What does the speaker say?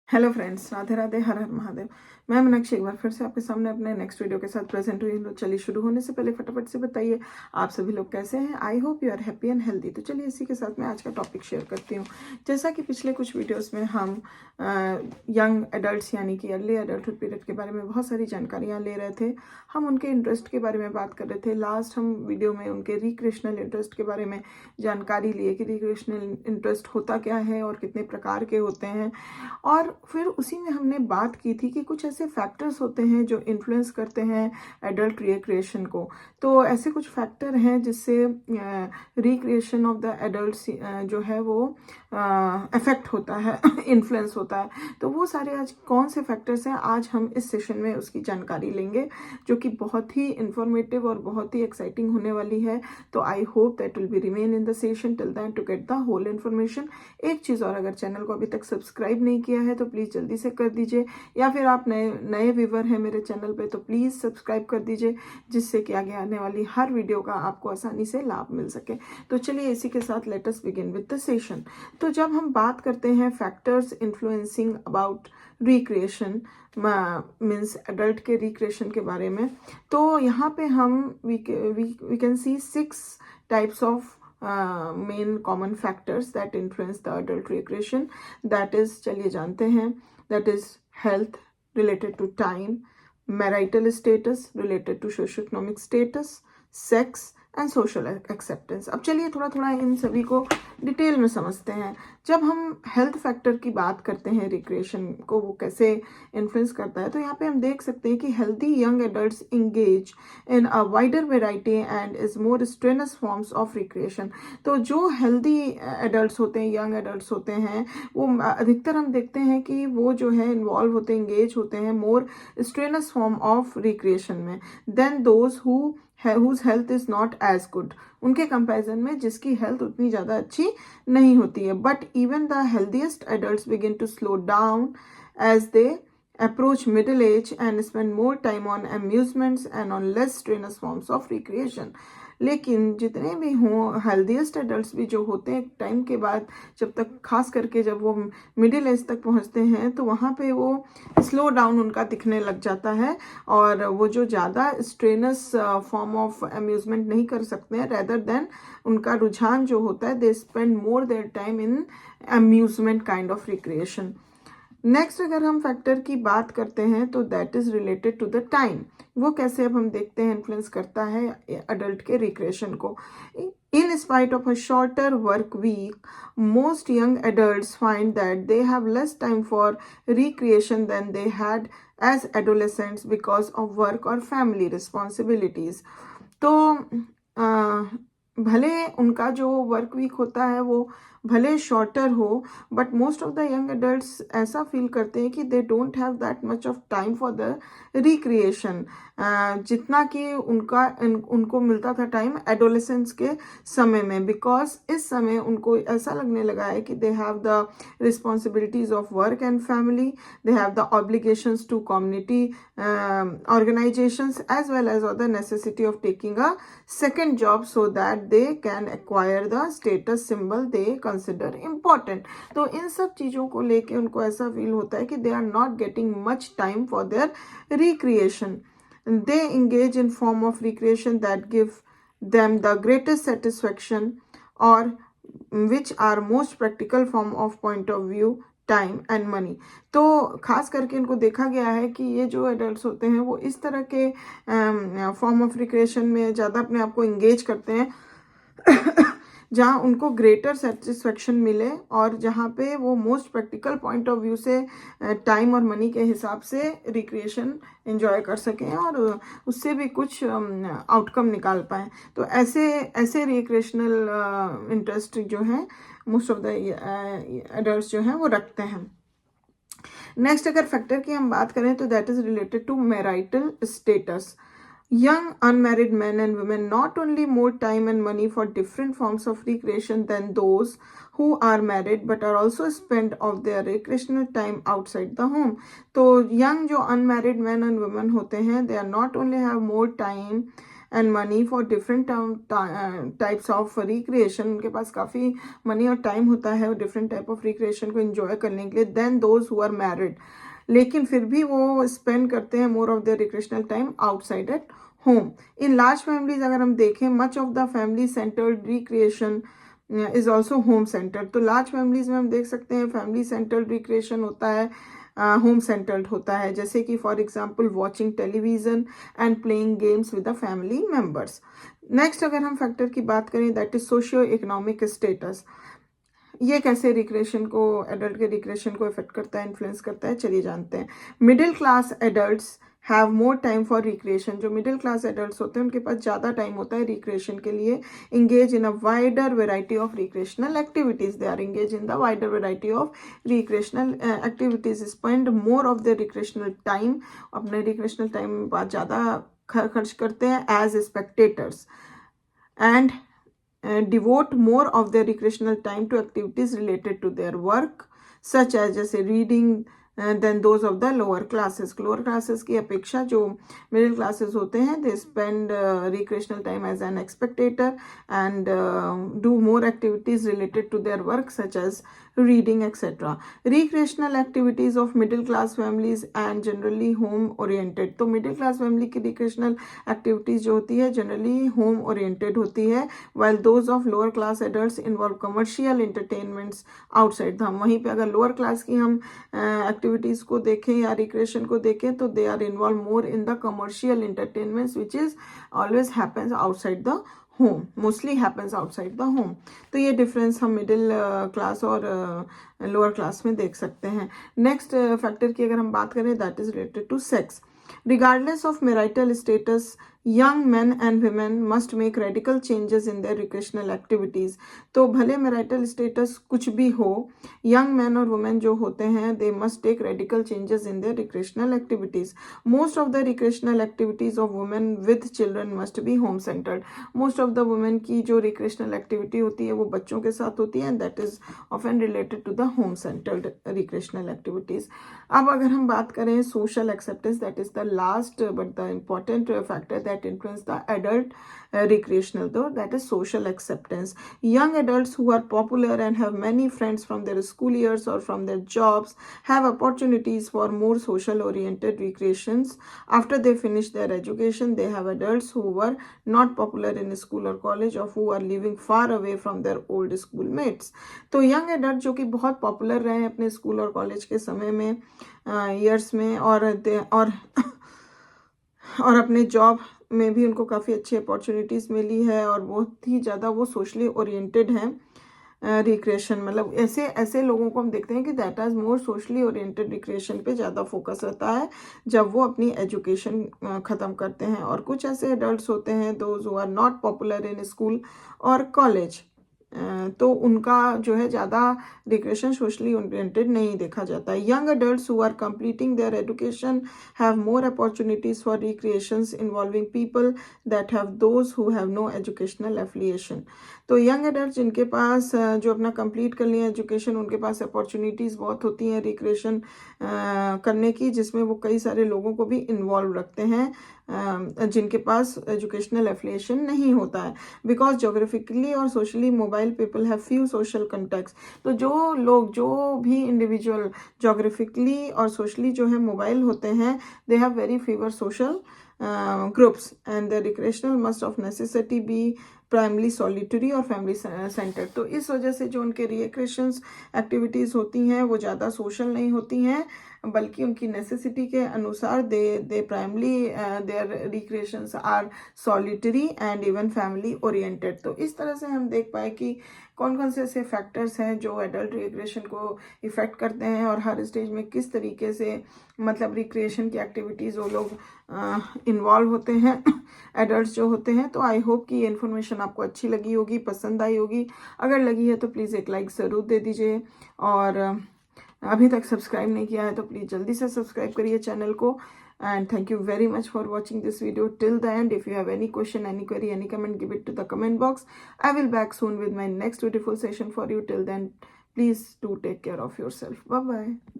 Hello friends, Radhe Radhe, हर हर महादेव। मैं मीनाक्षी एक बार फिर से आपके सामने अपने नेक्स्ट वीडियो के साथ प्रेजेंट हुई हूँ। तो चलिए शुरू होने से पहले फटाफट से बताइए आप सभी लोग कैसे हैं। I hope you are happy and healthy. तो चलिए इसी के साथ मैं आज का टॉपिक शेयर करती हूँ। जैसा कि पिछले कुछ वीडियोस में हम यंग एडल्ट्स यानी कि अर्ली एडल्टहुड पीरियड के बारे में बहुत सारी जानकारियाँ ले रहे थे। हम उनके इंटरेस्ट के बारे में बात कर रहे थे। लास्ट हम वीडियो में उनके रिक्रिएशनल इंटरेस्ट के बारे में जानकारी लिए कि रिक्रिएशनल इंटरेस्ट होता क्या है और कितने प्रकार के होते हैं। और फिर उसी में हमने बात की थी कि कुछ ऐसे फैक्टर्स होते हैं जो इन्फ्लुएंस करते हैं एडल्ट रिक्रिएशन को। तो ऐसे कुछ फैक्टर हैं जिससे रिक्रिएशन ऑफ द एडल्ट्स जो है वो अफेक्ट होता है इन्फ्लुएंस होता है। तो वो सारे आज कौन से फैक्टर्स हैं, आज हम इस सेशन में उसकी जानकारी लेंगे, जो कि बहुत ही इंफॉर्मेटिव और बहुत ही एक्साइटिंग होने वाली है। तो I hope that will be remain in the session till then to get the whole information. एक चीज़ और, अगर चैनल को अभी तक सब्सक्राइब नहीं किया है तो प्लीज़ जल्दी से कर दीजिए, या फिर आप नए व्यूवर हैं मेरे चैनल पे तो प्लीज़ सब्सक्राइब कर दीजिए, जिससे कि आगे आने वाली हर वीडियो का आपको आसानी से लाभ मिल सके। तो चलिए इसी के साथ let us begin with the session. तो जब हम बात करते हैं factors influencing about recreation means adult के रिक्रिएशन के बारे में, तो यहाँ पे हम we can see 6 types of main common factors that influence the adult recreation. That is, चलिए जानते हैं, that is health related to time, marital status related to socio economic status, sex and social acceptance. अब चलिए थोड़ा थोड़ा इन सभी को detail में समझते हैं। जब हम हेल्थ फैक्टर की बात करते हैं रिक्रिएशन को वो कैसे इन्फ्लुएंस करता है, तो यहाँ पे हम देख सकते हैं कि healthy young adults engage in a wider variety and is more strenuous forms of recreation. तो जो हेल्दी एडल्ट्स होते हैं, यंग एडल्ट्स होते हैं, वो अधिकतर हम देखते हैं कि वो जो है इन्वॉल्व होते हैं, इंगेज होते हैं more strenuous form of recreation में then those whose health is not as good, उनके कंपैरिजन में जिसकी हेल्थ उतनी ज़्यादा अच्छी नहीं होती है। But even the healthiest adults begin to slow down as they approach middle age and spend more time on amusements and on less strenuous forms of recreation। लेकिन जितने भी हों, हेल्दीएस्ट एडल्ट्स भी जो होते हैं टाइम के बाद, जब तक खास करके जब वो मिडिल एज तक पहुंचते हैं, तो वहाँ पे वो स्लो डाउन उनका दिखने लग जाता है और वो जो ज़्यादा स्ट्रेनस फॉर्म ऑफ अम्यूजमेंट नहीं कर सकते हैं, रेदर देन उनका रुझान जो होता है, they spend more their time in amusement kind of recreation. Next अगर हम फैक्टर की बात करते हैं तो that is related to the time. वो कैसे, अब हम देखते हैं, इन्फ्लुएंस करता है अडल्ट के रिक्रिएशन को। In spite of a shorter work week, most young adults find that they have less time for recreation then they had as adolescents because of work और फैमिली रिस्पॉन्सिबिलिटीज। तो भले उनका जो work week होता है वो भले शॉर्टर हो, but most of the young adults ऐसा फील करते हैं कि they don't have that much of time for the recreation, जितना कि उनको मिलता था टाइम एडोलेसेंस के समय में। बिकॉज इस समय उनको ऐसा लगने लगा है कि they have the responsibilities of work and family, they have the obligations to community organizations as well as the necessity of taking a second job so that they can acquire the status symbol they consider important। तो इन सब चीज़ों को लेके उनको ऐसा feel होता है कि they are not getting much time for their recreation। They engage in form of recreation that give them the greatest satisfaction or which are most practical form of point of view time and money. तो खास करके इनको देखा गया है कि ये जो एडल्ट्स होते हैं वो इस तरह के फॉर्म ऑफ रिक्रिएशन में ज़्यादा अपने आप को इंगेज करते हैं जहाँ उनको ग्रेटर सेटिस्फेक्शन मिले और जहाँ पे वो most practical point of view से टाइम और मनी के हिसाब से रिक्रिएशन एंजॉय कर सकें और उससे भी कुछ आउटकम निकाल पाएँ। तो ऐसे रिक्रिएशनल इंटरेस्ट जो है मोस्ट ऑफ द एडल्ट्स जो हैं वो रखते हैं। नेक्स्ट अगर फैक्टर की हम बात करें तो that is related to marital status. Young unmarried men and women not only more time and money for different forms of recreation than those who are married but are also spend of their recreational time outside the home। तो young जो unmarried men and women होते हैं, they are not only have more time and money for different types of recreation, उनके पास काफ़ी money और time होता है डिफरेंट टाइप ऑफ रिक्रिएशन को एंजॉय करने के लिए, then those who are married, लेकिन फिर भी वो स्पेंड करते हैं more of their recreational time outside at home. In large families अगर हम देखें, much of the family centered recreation is also home centered. तो लार्ज फैमिलीज में हम देख सकते हैं फैमिली सेंटर्ड रिक्रिएशन होता है, होम सेंटर्ड होता है, जैसे कि for example watching television and playing games with the family members. Next अगर हम फैक्टर की बात करें, that is socio economic status. ये कैसे रिक्रिएशन को, एडल्ट के रिक्रिएशन को इफेक्ट करता है, इन्फ्लुएंस करता है, चलिए जानते हैं। Middle class adults have more time for recreation. जो मिडिल क्लास एडल्ट्स होते हैं उनके पास ज़्यादा टाइम होता है रिक्रिएशन के लिए। Engage in a wider variety of recreational activities, they are engage in the wider variety of recreational activities, spend more of the recreational time, अपने रिक्रिएशनल टाइम में बहुत ज़्यादा खर्च करते हैं as spectators, and devote more of their recreational time to activities related to their work, such as जैसे reading than those of the lower classes. Lower classes की अपेक्षा जो middle classes होते हैं, they spend recreational time as an spectator and do more activities related to their work, such as reading, etc. Recreational activities of middle class families and generally home oriented. तो middle class family की recreational activities जो होती है generally home oriented होती है, while those of lower class adults involve commercial entertainments outside the home. वहीं पे अगर lower class की हम activities को देखें या recreation को देखें तो they are involved more in the commercial entertainments which is always happens outside the home, mostly happens outside the home. तो ये डिफरेंस हम मिडिल क्लास और लोअर क्लास में देख सकते हैं। नेक्स्ट फैक्टर की अगर हम बात करें, that is related to sex. Regardless of marital status, young men and women must make radical changes in their recreational activities. तो भले marital status कुछ भी हो, young men और women जो होते हैं, they must take radical changes in their recreational activities. Most of the recreational activities of women with children must be home centered. Most of the women की जो recreational activity होती है वो बच्चों के साथ होती है, and that is often related to the home centered recreational activities. अब अगर हम बात करें social acceptance, that is the last but the important factor that influence the adult recreational, though, that is social acceptance. Young adults who are popular and have many friends from their school years or from their jobs have opportunities for more social oriented recreations after they finish their education. They have adults who were not popular in school or college or who are living far away from their old schoolmates. तो young adult जो कि बहुत popular रहे अपने school और college के समय में years में और अपने जॉब में भी उनको काफ़ी अच्छी अपॉर्चुनिटीज़ मिली है और बहुत ही ज़्यादा वो सोशली ओरिएंटेड हैं। रिक्रिएशन मतलब ऐसे लोगों को हम देखते हैं कि that is more socially oriented, recreation पे ज़्यादा फोकस रहता है जब वो अपनी एजुकेशन ख़त्म करते हैं। और कुछ ऐसे एडल्ट्स होते हैं those who are not popular in school और कॉलेज, तो उनका जो है ज़्यादा रिक्रिएशन सोशली ओरिएंटेड नहीं देखा जाता है। Young adults who are completing their education have more opportunities for recreations involving people that have those who have no educational affiliation. तो यंग एडल्ट जिनके पास जो अपना कंप्लीट कर लिया एजुकेशन, उनके पास अपॉर्चुनिटीज़ बहुत होती हैं रिक्रिएशन करने की, जिसमें वो कई सारे लोगों को भी इन्वॉल्व रखते हैं जिनके पास एजुकेशनल एफिलिएशन नहीं होता है। बिकॉज जोग्राफिकली और socially mobile people have few social contacts. तो जो भी इंडिविजुअल जोग्राफिकली और सोशली जो है मोबाइल होते हैं, they have very fewer social groups and the recreational must of necessity be primarily solitary और फैमिली सेंटर्ड। तो इस वजह से जो उनके रिक्रिएशंस एक्टिविटीज़ होती हैं वो ज़्यादा सोशल नहीं होती हैं, बल्कि उनकी नेसेसिटी के अनुसार they primarily their recreations are solitary and even family oriented. तो इस तरह से हम देख पाए कि कौन कौन से ऐसे फैक्टर्स हैं जो एडल्ट रिक्रिएशन को इफ़ेक्ट करते हैं और हर स्टेज में किस तरीके से मतलब रिक्रिएशन की एक्टिविटीज़ वो लोग इन्वॉल्व होते हैं एडल्ट्स जो होते हैं। तो आई होप कि ये इन्फॉर्मेशन आपको अच्छी लगी होगी, पसंद आई होगी। अगर लगी है तो प्लीज़ एक लाइक ज़रूर दे दीजिए, और अभी तक सब्सक्राइब नहीं किया है तो प्लीज़ जल्दी से सब्सक्राइब करिए चैनल को। And thank you very much for watching this video till the end. If you have any question, any query, any comment, give it to the comment box. I will back soon with my next beautiful session for you. Till then, please do take care of yourself. Bye bye.